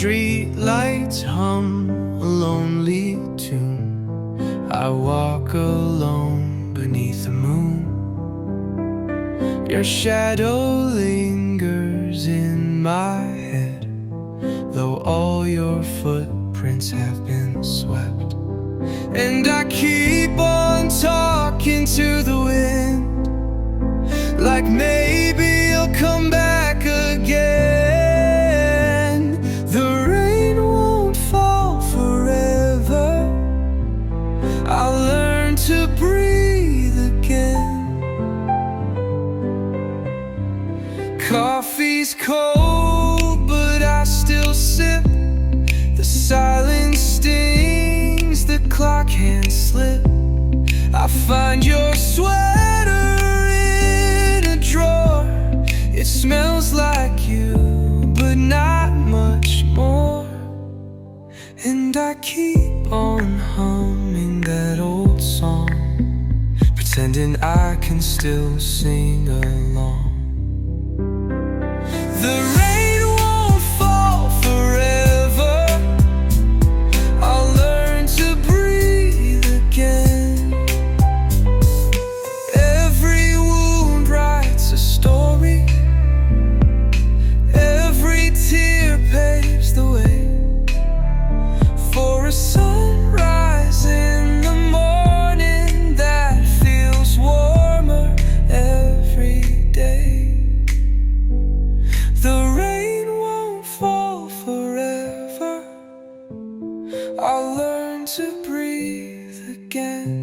street lights hum a lonely tune. I walk alone beneath the moon. Your shadow lingers in my head, though all your footprints have been swept. And I keep on talking to the wind, like maybe you'll come back again. The rain won't fall forever. I'll learn to breathe again. Coffee's cold, but I still sip. The silence stings, the clock hand slip. I find your sweater in a drawer. It smells like you, but not much more. And I keep on humming that old song, pretending I can still sing along. The rain won't fall forever. I'll learn to breathe again. Every wound writes a story. Every tear paves the way for a sunrise in the morning that feels warmer every day. The rain won't fall forever. I'll learn to breathe again.